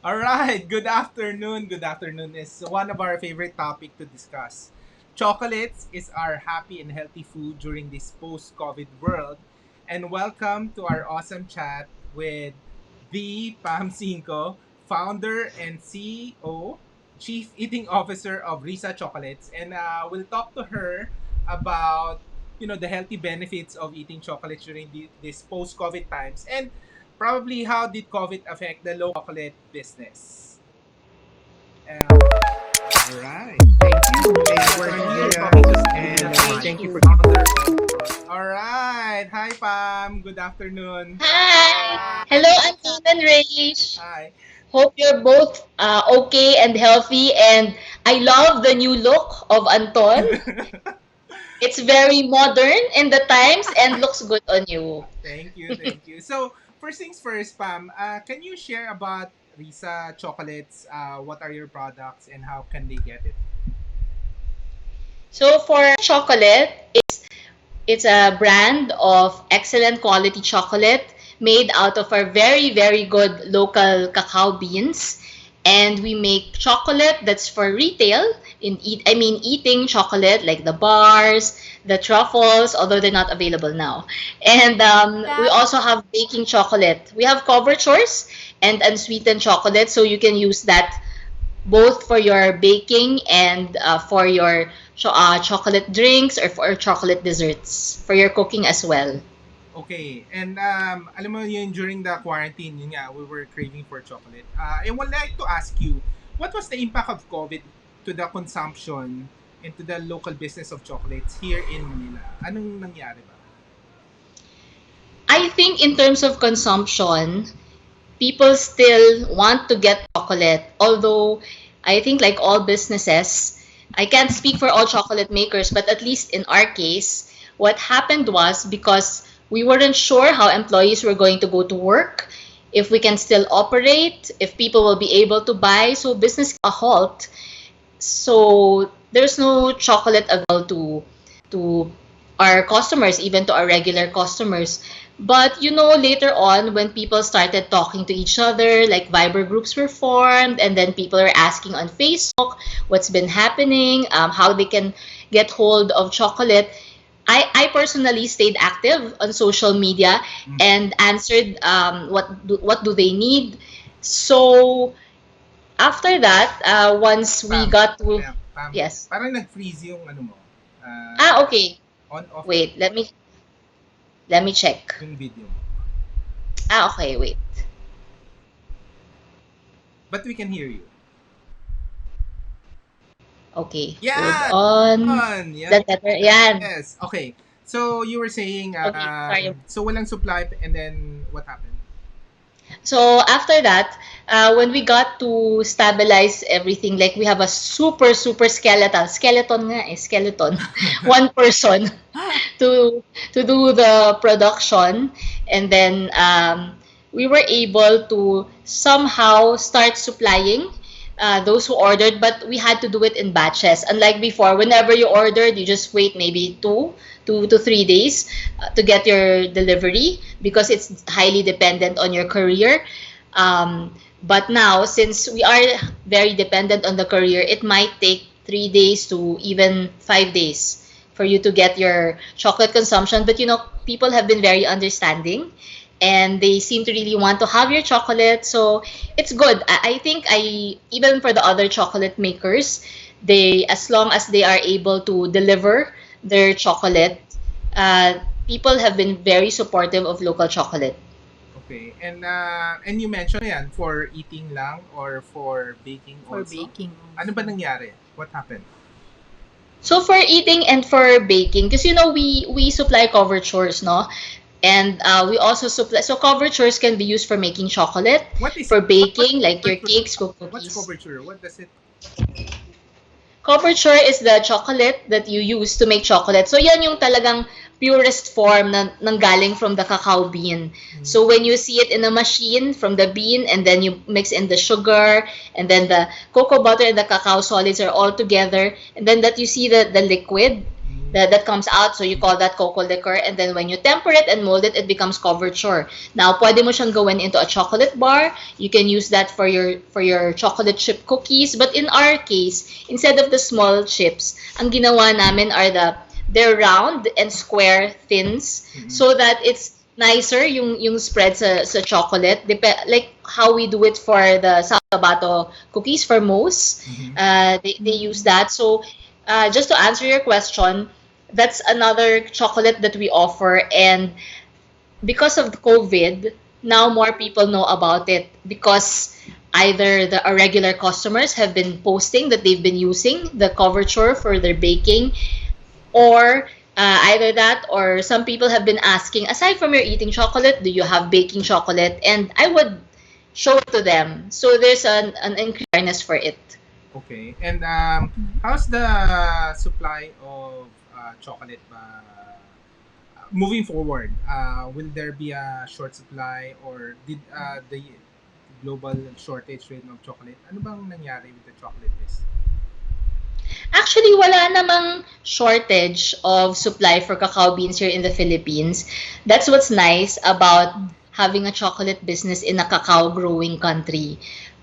All right. Good afternoon. Good afternoon is one of our favorite topic to discuss. Chocolates is our happy and healthy food during this post-COVID world. And welcome to our awesome chat with the Pam Cinco, founder and CEO, Chief Eating Officer of Risa Chocolates. And we'll talk to her about the healthy benefits of eating chocolates during this post-COVID times, and probably how did COVID affect the local chocolate business. All right. Thank you. And we're here talking to and thank you for founder of. All right. Hi, Pam. Good afternoon. Hi! Hello, Anton and Raish. Hi. Hope you're both okay and healthy. And I love the new look of Anton. It's very modern in the times and looks good on you. Thank you. Thank you. So, first things first, Pam, can you share about Risa Chocolates? What are your products and how can they get it? So for chocolate, it's a brand of excellent quality chocolate made out of our very, very good local cacao beans. And we make chocolate that's for retail. Eating chocolate like the bars, the truffles, although they're not available now. And we also have baking chocolate. We have covertures and unsweetened chocolate, so you can use that both for your baking and for your chocolate drinks or for chocolate desserts for your cooking as well. Okay. And alam mo yun, during the quarantine, yun nga, we were craving for chocolate. I would like to ask you, what was the impact of COVID to the consumption and to the local business of chocolates here in Manila? Anong nangyari ba? I think in terms of consumption, people still want to get chocolate. Although I think like all businesses, I can't speak for all chocolate makers, but at least in our case, what happened was because we weren't sure how employees were going to go to work, if we can still operate, if people will be able to buy, so business a halt. So there's no chocolate available to our customers, even to our regular customers. But later on, when people started talking to each other, like Viber groups were formed, and then people are asking on Facebook what's been happening, how they can get hold of chocolate. I personally stayed active on social media Mm. and answered what do they need. So after that, once we Pam, got to Pam, yes. parang nag-freeze yung ano mo, Okay. on-off Wait, let me check. yung video mo. Okay, wait. But we can hear you. Okay, hold Yeah! on. Is Yan. that better? Yan. Yes. Okay. So you were saying, Okay, sorry. so walang supply and then what happened? So after that, when we got to stabilize everything, like we have a super, super skeleton nga skeleton, one person to do the production, and then we were able to somehow start supplying those who ordered, but we had to do it in batches. Unlike before, whenever you ordered, you just wait maybe 2 to 3 days to get your delivery because it's highly dependent on your courier. But now, since we are very dependent on the courier, it might take 3 days to even 5 days for you to get your chocolate consumption. But people have been very understanding and they seem to really want to have your chocolate. So it's good. I think even for the other chocolate makers, they as long as they are able to deliver their chocolate, people have been very supportive of local chocolate. Okay. And you mentioned yan for eating lang or for baking For also. baking. Ano ba nangyari? What happened? So for eating and for baking, because we supply covertures, no? And we also supply, so covertures can be used for making chocolate, What is for what's baking, like your coverture? cakes, What's cookies. coverture? What does it? Couverture is the chocolate that you use to make chocolate. So yan yung talagang purest form ng galing from the cacao bean. So when you see it in a machine from the bean and then you mix in the sugar and then the cocoa butter and the cacao solids are all together and then that you see the liquid, that comes out. So you call that cocoa liquor. And then when you temper it and mold it, it becomes couverture. Now, pwede mo siyang gawin into a chocolate bar. You can use that for your chocolate chip cookies. But in our case, instead of the small chips, ang ginawa namin are they're round and square thins so that it's nicer yung spread sa chocolate. Like how we do it for the Sabato cookies for mousse. They use that. So just to answer your question, that's another chocolate that we offer. And because of the COVID, now more people know about it because either our regular customers have been posting that they've been using the coverture for their baking, or either that, or some people have been asking, aside from your eating chocolate, do you have baking chocolate? And I would show it to them. So there's an increased awareness for it. Okay. And how's the supply of chocolate moving forward? Will there be a short supply, or did the global shortage rate of chocolate, ano bang nangyari with the chocolate list? Actually, wala namang shortage of supply for cacao beans here in the Philippines. That's what's nice about having a chocolate business in a cacao growing country.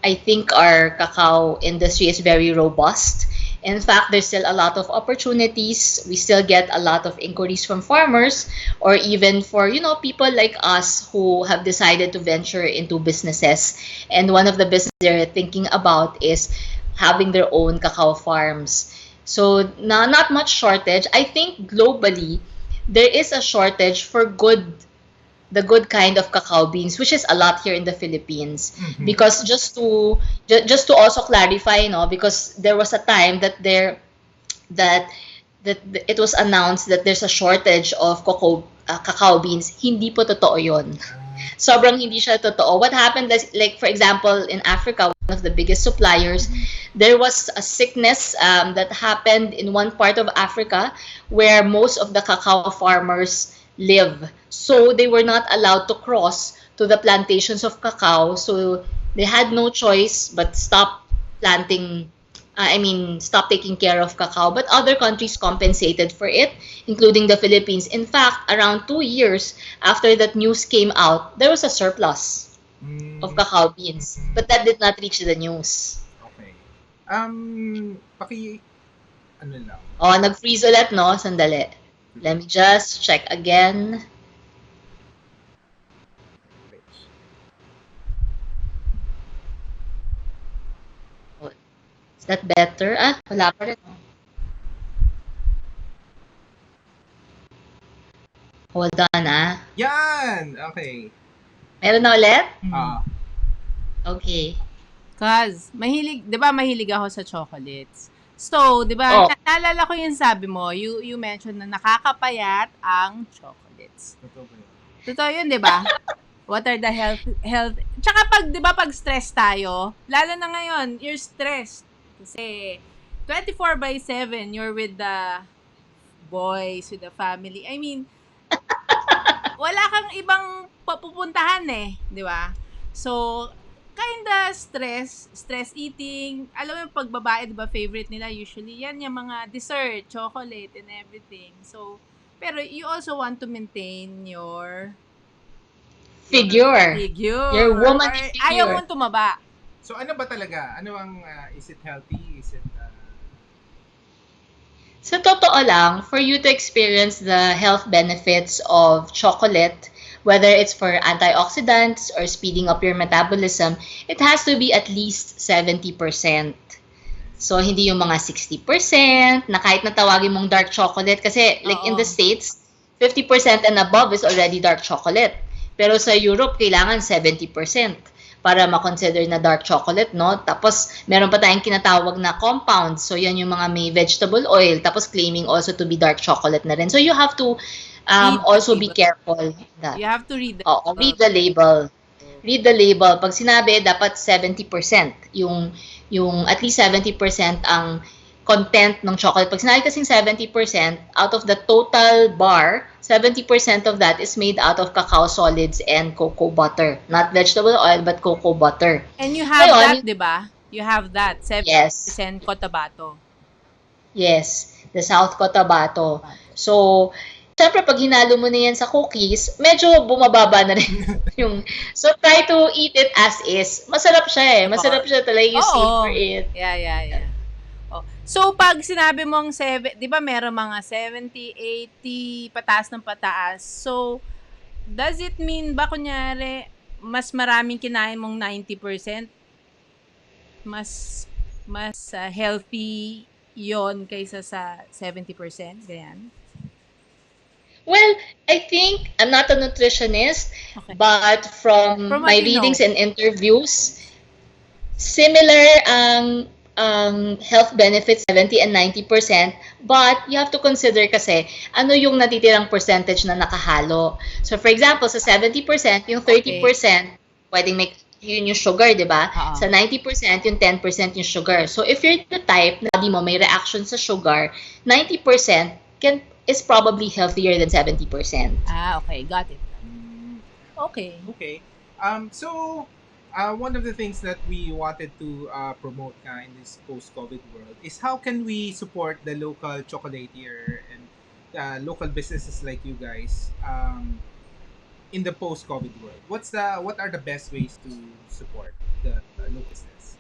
I think our cacao industry is very robust. In fact, there's still a lot of opportunities. We still get a lot of inquiries from farmers, or even for, people like us who have decided to venture into businesses. And one of the businesses they're thinking about is having their own cacao farms. So not much shortage. I think globally there is a shortage for the good kind of cacao beans, which is a lot here in the Philippines. Because just to also clarify, because there was a time that that it was announced that there's a shortage of cacao beans. Hindi po totoo 'yon. Sobrang hindi siya totoo. What happened is, like, for example, in Africa, one of the biggest suppliers, there was a sickness that happened in one part of Africa where most of the cacao farmers live. So they were not allowed to cross to the plantations of cacao. So they had no choice but planting stop taking care of cacao. But other countries compensated for it, including the Philippines. In fact, around 2 years after that news came out, there was a surplus of cacao beans. But that did not reach the news. Okay. Ano lang? Oh, nag-freeze ulit, no? Sandali. Let me just check again. Is that better? Wala pa rin. Hold on, Yan! Okay. Meron na ulit? Okay. Cause, di ba mahilig ako sa chocolates? So, di ba, Oh. naalala ko yung sabi mo, you mentioned na nakakapayat ang chocolates. Totoo ba yun? Totoo yun, di ba? What are the health? Tsaka di ba pag stress tayo, lalo na ngayon, you're stressed. Kasi, 24/7, you're with the boys, with the family. I mean, wala kang ibang papupuntahan di ba? So, kinda stress eating. Alam mo yung pagbabae, di ba, favorite nila usually, yan yung mga dessert, chocolate, and everything. So, pero you also want to maintain your Figure. Your woman Or figure. ayaw mong tumaba. So ano ba talaga? Ano ang is it healthy? Is it Sa totoo lang, for you to experience the health benefits of chocolate, whether it's for antioxidants or speeding up your metabolism, it has to be at least 70%. So, hindi yung mga 60% na kahit natawagin mong dark chocolate. Kasi, like in the States, 50% and above is already dark chocolate. Pero sa Europe, kailangan 70% para ma-consider na dark chocolate, no? Tapos, meron pa tayong kinatawag na compounds. So, yan yung mga may vegetable oil. Tapos, claiming also to be dark chocolate na rin. So, you have to also be careful. You have to read read the label. Read the label. Pag sinabi, dapat 70%. Yung at least 70% ang content ng chocolate. Pag sinabi kasing 70%, out of the total bar, 70% of that is made out of cacao solids and cocoa butter. Not vegetable oil, but cocoa butter. And you have that, di ba? You have that, 70% Yes. cotabato. Yes. the South Cotabato. So, syempre pag hinalo mo na yan sa cookies, medyo bumababa na rin yung... So, try to eat it as is. Masarap siya eh. Masarap siya talaga, you savor Oo. it. Yeah. Oh. So, pag sinabi mong 7, di ba meron mga 70, 80, pataas ng pataas. So, does it mean ba, kunyari, mas maraming kinain mong 90%, mas healthy yon kaysa sa 70%? Ganyan? Well, I think I'm not a nutritionist, Okay. but from From what my you know. readings and interviews, similar ang health benefits 70 and 90%, but you have to consider kasi ano yung natitirang percentage na nakahalo. So for example, sa 70%, yung Okay. 30% pwedeng make yun yung sugar, di ba? Oo. Sa 90%, yung 10% yung sugar. So if you're the type na body mo may reaction sa sugar, 90% is probably healthier than 70%. Okay. Got it. Okay. Okay. So, one of the things that we wanted to promote in this post-COVID world is how can we support the local chocolatier and local businesses like you guys in the post-COVID world? What are the best ways to support the local business?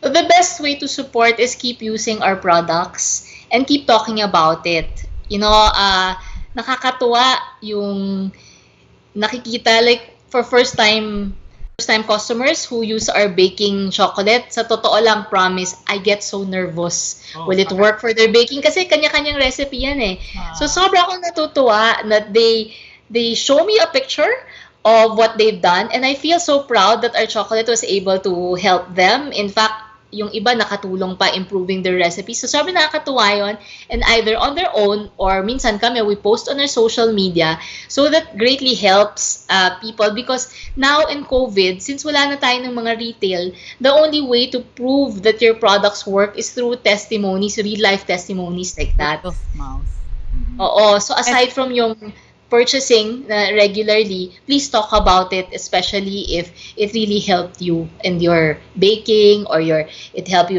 The best way to support is keep using our products and keep talking about it. You know, nakakatuwa yung nakikita like for first time customers who use our baking chocolate. Sa totoo lang, promise, I get so nervous. Oh, Will it bakit? work for their baking? Kasi kanya-kanyang recipe yan eh. So sobra akong natutuwa that they show me a picture of what they've done, and I feel so proud that our chocolate was able to help them. In fact, yung iba nakatulong pa improving their recipes. So sobrang nakakatuwa yun. And either on their own or minsan kami, we post on our social media. So that greatly helps people because now in COVID, since wala na tayo ng mga retail, the only way to prove that your products work is through testimonies, real-life testimonies like that. Word of mouth. Oo. So aside from yung purchasing regularly, please talk about it, especially if it really helped you in your baking or it helped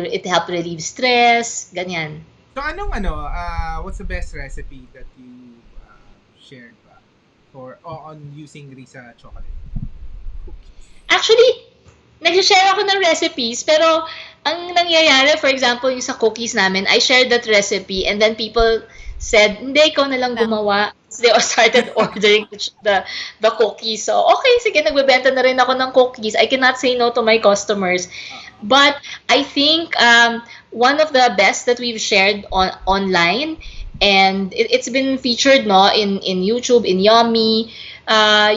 relieve stress, ganyan. So, what's the best recipe that you shared ba on using Risa Chocolate? Actually, nag-share ako ng recipes, pero ang nangyayari, for example, yung sa cookies namin, I shared that recipe and then people said, hindi, ikaw na lang gumawa. So they all started ordering the cookies. So, okay, sige, nagbebenta na rin ako ng cookies. I cannot say no to my customers. But I think one of the best that we've shared online, and it's been featured no in YouTube, in Yummy,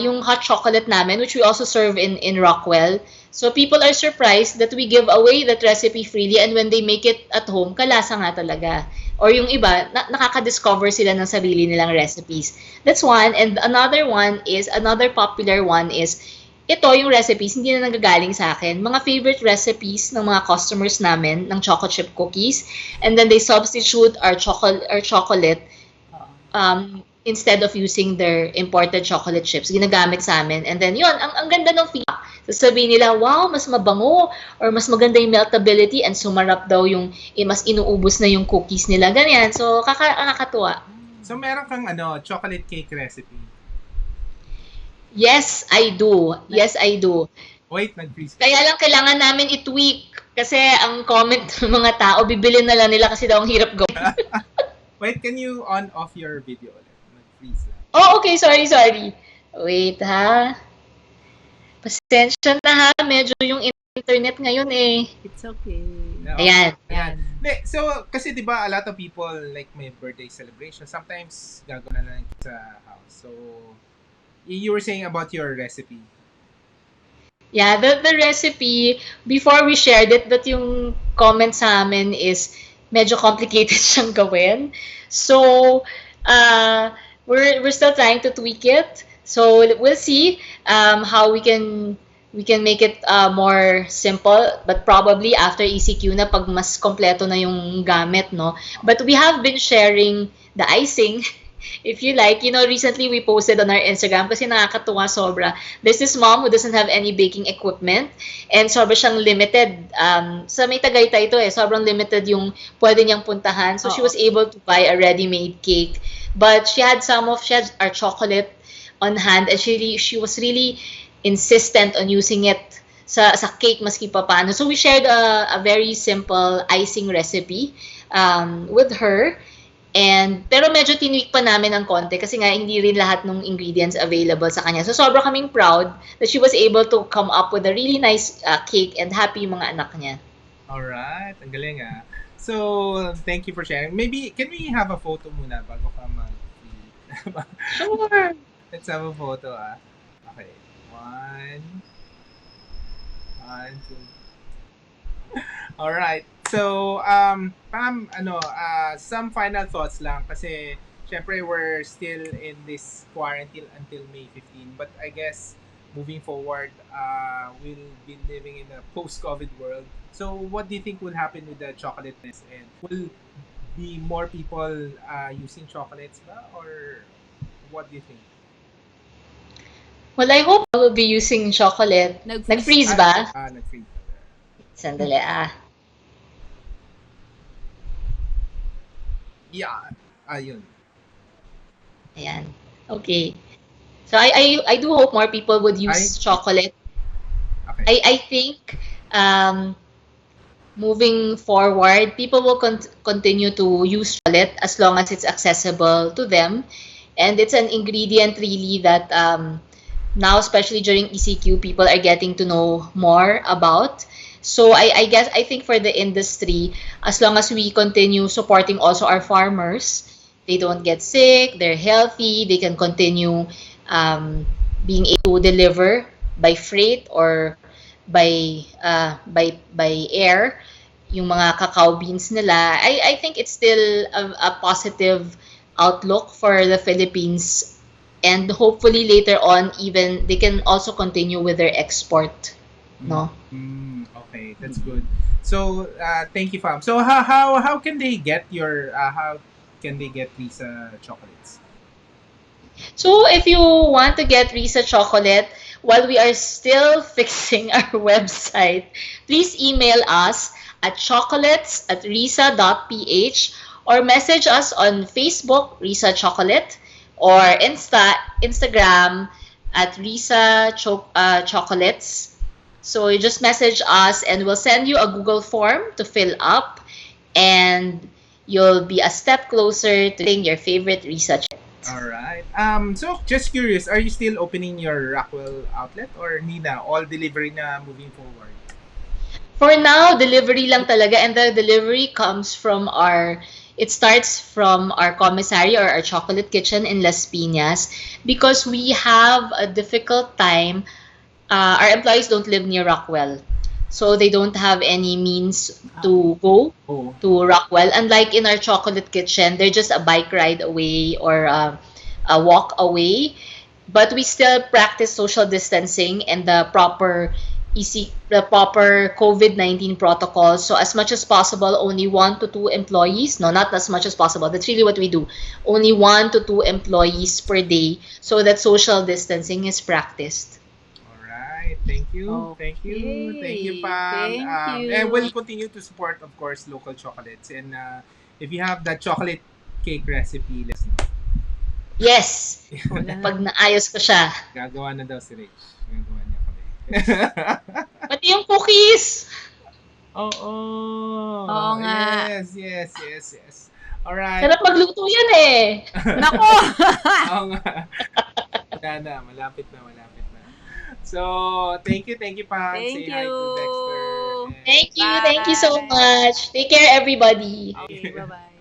yung hot chocolate namin, which we also serve in Rockwell. So people are surprised that we give away that recipe freely, and when they make it at home, kalasa nga talaga. Or yung iba, nakaka-discover sila ng sarili nilang recipes. That's one. And another popular one is, ito yung recipes, hindi na nagagaling sa akin. Mga favorite recipes ng mga customers namin ng chocolate chip cookies. And then they substitute our chocolate instead of using their imported chocolate chips. Ginagamit sa amin. And then yun, ang ganda ng feedback. Sasabihin nila, wow, mas mabango or mas maganda yung meltability and sumarap daw yung mas inuubos na yung cookies nila. Ganyan. So, kakatuwa. So, meron kang chocolate cake recipe? Yes, I do. Wait, nag-freeze. Kaya lang kailangan namin i-tweak kasi ang comment ng mga tao, bibili na lang nila kasi daw ang hirap gawin. Wait, can you on off your video ulit? Nag-freeze lang. Oh, okay. Sorry. Wait, ha? Pasensya na ha. Medyo yung internet ngayon eh. It's okay. No, Ayan. So, kasi di ba a lot of people like may birthday celebration. Sometimes gagawin na lang sa house. So, you were saying about your recipe. Yeah, the recipe, before we shared it, that yung comment sa amin is medyo complicated siyang gawin. So, we're still trying to tweak it. So, we'll see how we can make it more simple, but probably after ECQ na pag mas kompleto na yung gamit, no? But we have been sharing the icing If you like, recently we posted on our Instagram kasi nakakatuwa sobra. There's this mom who doesn't have any baking equipment and sobra siyang limited. Sa may Tagaytay ito sobrang limited yung pwede niyang puntahan. So she Oo. was able to buy a ready-made cake. But she had our chocolate on hand and she was really insistent on using it sa cake maski pa paano. So we shared a very simple icing recipe with her. Pero medyo tinweak pa namin ng konti kasi nga hindi rin lahat ng ingredients available sa kanya. So sobra kaming proud that she was able to come up with a really nice cake and happy yung mga anak niya. Alright, ang galing So, thank you for sharing. Maybe, can we have a photo muna bago ka Sure. Let's have a photo Okay. One, two. Alright. So, Pam, some final thoughts lang kasi syempre we're still in this quarantine until May 15. But I guess moving forward, we'll be living in a post-COVID world. So, what do you think will happen with the chocolateness? And will be more people using chocolates ba? Or what do you think? Well, I hope I will be using chocolate. Nag-freeze. Nag-freeze ba? Nag-freeze. Sandali Yeah. Ayun. Ayan. Okay. So I do hope more people would use chocolate. Okay. I think moving forward, people will continue to use chocolate as long as it's accessible to them. And it's an ingredient really that now, especially during ECQ, people are getting to know more about. So I think for the industry, as long as we continue supporting also our farmers, they don't get sick, they're healthy, they can continue being able to deliver by freight or by air yung mga cacao beans nila. I think it's still a positive outlook for the Philippines, and hopefully later on even they can also continue with their export, no? Okay, that's good. So, thank you, Fam. So, how can they get Risa chocolates? So if you want to get Risa Chocolate, while we are still fixing our website, please email us at chocolates@risa.ph or message us on Facebook, Risa Chocolate, or Instagram at Chocolates. So you just message us and we'll send you a Google form to fill up, and you'll be a step closer to getting your favorite Risa chocolate. All right. So just curious, are you still opening your Rockwell outlet or Nina? All delivery na moving forward. For now, delivery lang talaga, and the delivery it starts from our commissary or our chocolate kitchen in Las Piñas because we have a difficult time. Our employees don't live near Rockwell. So they don't have any means to go to Rockwell. Unlike in our chocolate kitchen, they're just a bike ride away or a walk away. But we still practice social distancing and the proper COVID-19 protocols. So as much as possible, only 1 to 2 employees. No, not as much as possible. That's really what we do. Only 1 to 2 employees per day so that social distancing is practiced. Thank you. Thank you. Thank you, Pam. Thank you. And we'll continue to support, of course, local chocolates. And if you have that chocolate cake recipe, let us know. Yes. Pag naayos ko siya. Gagawa na daw si Rich. Gagawa niya kami. Pati yung cookies. Oo. Oo nga. Yes. Alright. Sarap magluto yan eh. Nako! Oo nga. Malapit na. So, thank you, Pam. Thank Say hi to Dexter. you. Thank you so much. Take care, everybody. Okay, bye-bye.